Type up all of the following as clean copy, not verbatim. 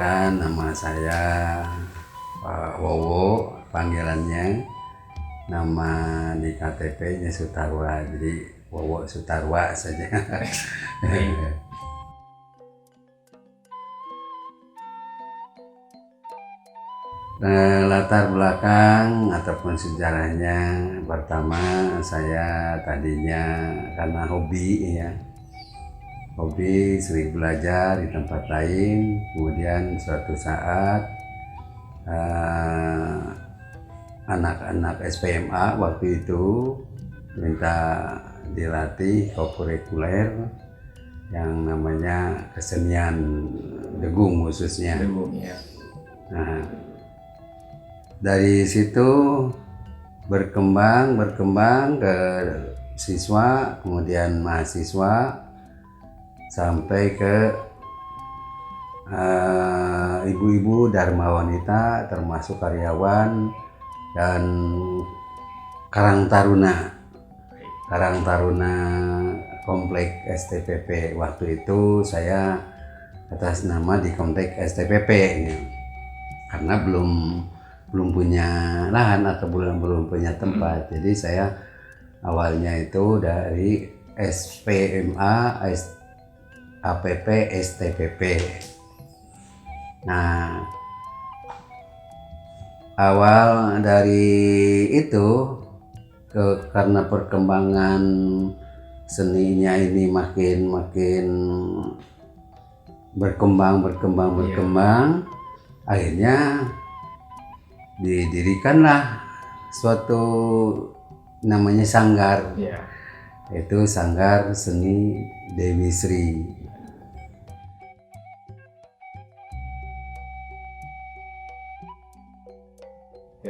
Perkenalkan, nama saya Pak Wowo, panggilannya. Nama di KTP-nya Sutarwa, jadi Wowo Sutarwa saja. Latar belakang ataupun sejarahnya, pertama saya tadinya karena hobi ya, sering belajar di tempat lain. Kemudian suatu saat anak-anak SPMA waktu itu minta dilatih kokurikuler yang namanya kesenian degung khususnya. Ya. Nah, dari situ berkembang ke siswa, kemudian mahasiswa, sampai ke ibu-ibu dharma wanita termasuk karyawan dan Karang Taruna Komplek STPP. Waktu itu saya atas nama di Komplek STPP ini, karena belum punya lahan atau belum punya tempat. Jadi saya awalnya itu dari SPMA APP STPP. Nah, awal dari itu karena perkembangan seninya ini makin berkembang, akhirnya didirikanlah suatu namanya sanggar. Itu Sanggar Seni Dewi Sri.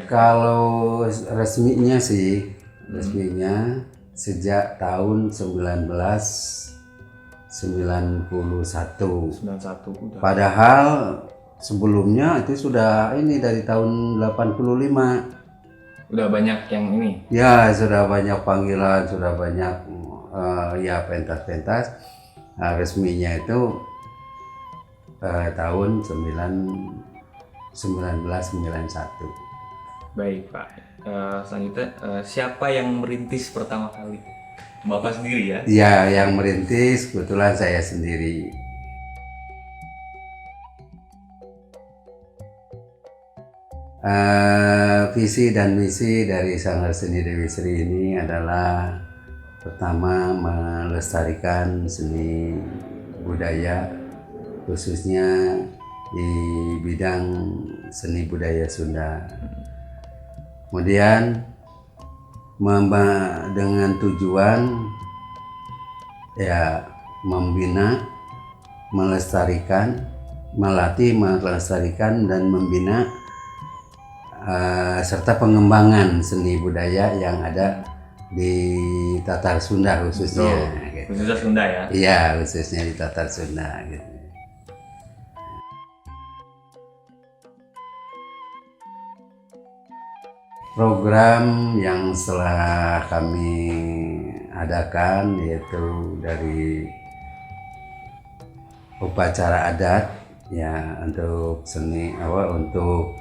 Kalau resminya sejak tahun 1991. Padahal sebelumnya itu sudah dari tahun 85. Udah banyak yang ini. Ya, sudah banyak panggilan, sudah banyak pentas. Nah, resminya itu tahun 1991. Baik Pak. Selanjutnya siapa yang merintis pertama kali? Bapak sendiri ya? Iya, yang merintis kebetulan saya sendiri. Visi dan misi dari Sanggar Seni Dewi Sri ini adalah pertama melestarikan seni budaya, khususnya di bidang seni budaya Sunda. Kemudian dengan tujuan ya membina, melestarikan, melatih, melestarikan dan membina serta pengembangan seni budaya yang ada di Tatar Sunda khususnya. Khususnya Sunda ya? Iya, khususnya di Tatar Sunda gitu. Program yang setelah kami adakan yaitu dari upacara adat ya, untuk seni untuk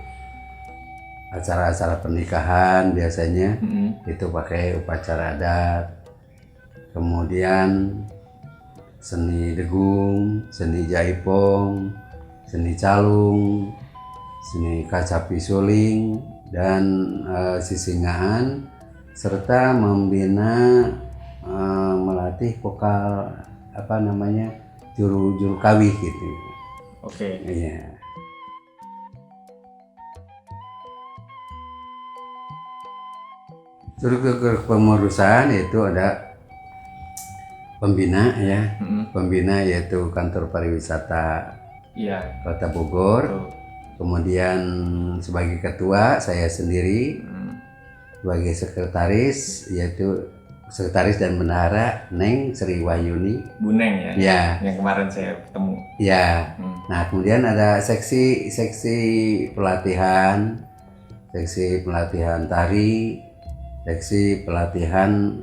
acara-acara pernikahan biasanya itu pakai upacara adat. Kemudian seni degung, seni jaipong, seni calung, seni kacapi suling dan sisingaan, serta membina melatih vokal juru kawih gitu. Oke. Iya. Juru kepengurusan itu ada pembina ya, pembina yaitu Kantor Pariwisata Kota Bogor. Kemudian sebagai ketua saya sendiri, sebagai sekretaris yaitu sekretaris dan bendahara Neng Sri Wahyuni. Bu Neng ya? Ya. Yang kemarin saya ketemu. Ya. Nah, kemudian ada seksi pelatihan, tari, seksi pelatihan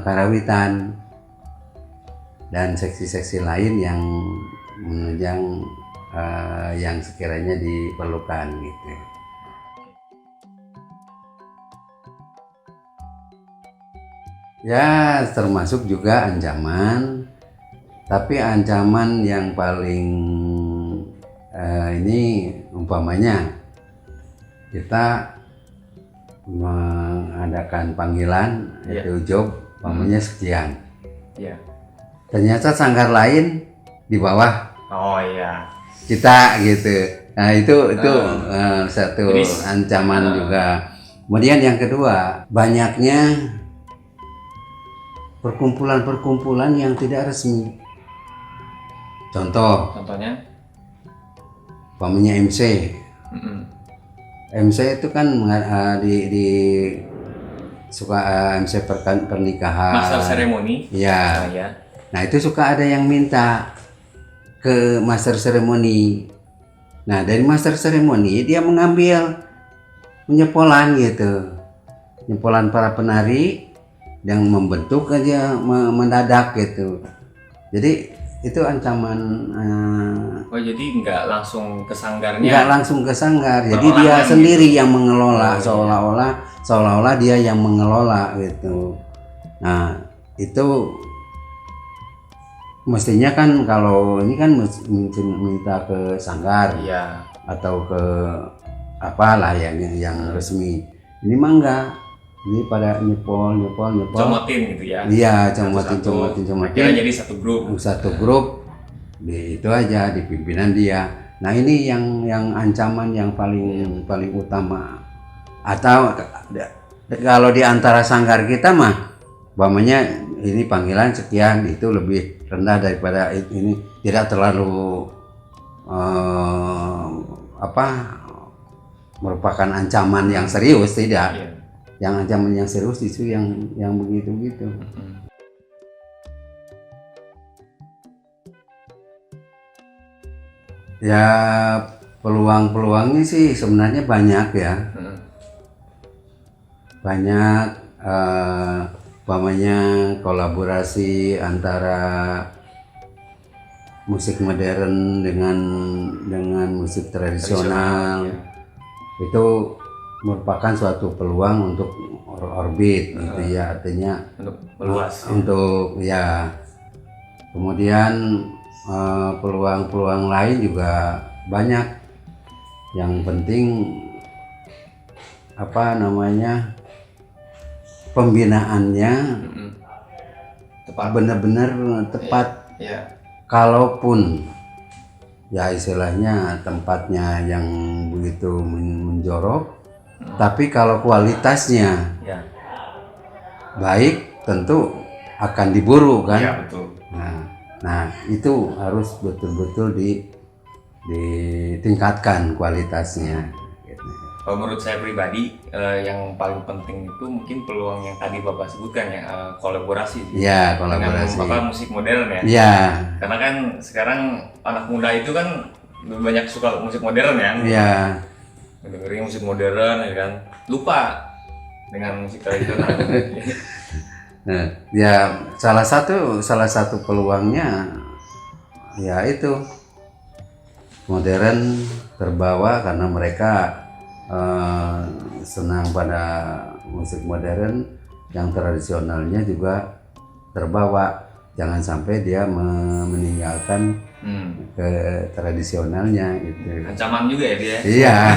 karawitan, dan seksi-seksi lain yang menunjang yang sekiranya diperlukan gitu. Ya, termasuk juga ancaman, tapi ancaman yang paling ini umpamanya kita mengadakan panggilan itu job umpamanya sekian. Iya. Ternyata sanggar lain di bawah Oh iya. kita gitu. Nah itu satu Jadi, ancaman juga. Kemudian yang kedua, banyaknya perkumpulan-perkumpulan yang tidak resmi. Contohnya? Umpamanya MC. MC itu kan di suka MC pernikahan. Master seremoni. Ya. Ya. Nah itu suka ada yang minta ke master seremoni. Nah dari master seremoni dia mengambil penyepolan gitu, penyepolan para penari yang membentuk aja mendadak gitu. Jadi itu ancaman. Oh jadi nggak langsung ke sanggarnya? Nggak langsung ke sanggar. Jadi Perorangan dia sendiri gitu. yang mengelola, Oh, seolah-olah dia yang mengelola gitu. Nah itu mestinya kan kalau ini kan minta ke sanggar atau ke apalah yang resmi. Ini mah enggak. Ini pada nyepol. Comotin gitu ya? Iya, comotin. Kira jadi satu grup. Satu grup, itu aja di pimpinan dia. Nah ini yang ancaman yang paling utama. Atau kalau di antara sanggar kita mah, umpamanya ini panggilan sekian, itu lebih rendah daripada ini, tidak terlalu merupakan ancaman yang serius, tidak. Iya. Yang ancaman yang serius itu yang begitu. Ya peluangnya sih sebenarnya banyak ya. Banyak umpamanya kolaborasi antara musik modern dengan musik tradisional. Itu merupakan suatu peluang untuk orbit gitu ya, artinya untuk meluas untuk ya. Kemudian peluang lain juga banyak. Yang penting pembinaannya benar-benar tepat. Kalaupun ya istilahnya tempatnya yang begitu menjorok, tapi kalau kualitasnya baik tentu akan diburu kan. Iya betul. Nah itu harus betul-betul ditingkatkan kualitasnya. Kalau menurut saya pribadi yang paling penting itu mungkin peluang yang tadi Bapak sebutkan ya, kolaborasi. Iya, kolaborasi. Dengan Bapak musik modern ya. Iya. Karena kan sekarang anak muda itu kan lebih banyak suka musik modern ya. Iya. Dengerin musik modern ya kan, lupa dengan musik tradisional. Nah, ya salah satu peluangnya ya itu modern terbawa karena mereka senang pada musik modern, yang tradisionalnya juga terbawa. Jangan sampai dia meninggalkan ke tradisionalnya gitu. Ancaman juga ya dia. Iya.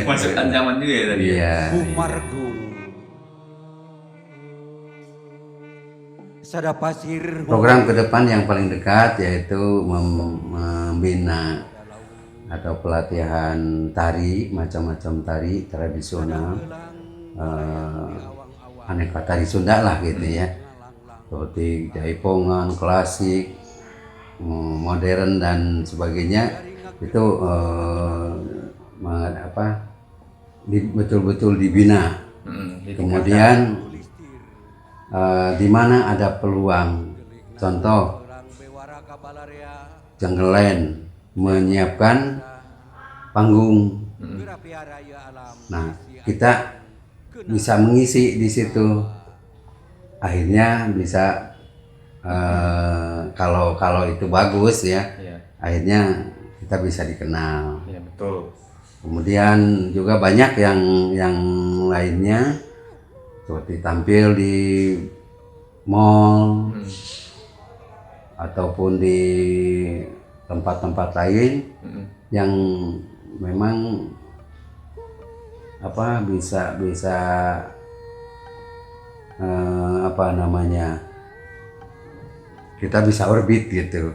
Masuk ancaman juga ya tadi. Iya. Program ke depan yang paling dekat yaitu membina atau pelatihan tari, macam-macam tari tradisional, aneka tari Sunda lah gitu ya, seperti jaipongan, klasik, modern dan sebagainya. Itu betul-betul dibina. Kemudian di mana ada peluang, contoh Jenggelen menyiapkan panggung. Nah, kita bisa mengisi di situ. Akhirnya kalau itu bagus ya. Akhirnya kita kita bisa dikenal. Iya betul. Kemudian juga banyak yang lainnya seperti tampil di mall ataupun di tempat-tempat lain yang memang bisa apa namanya, kita bisa orbit gitu.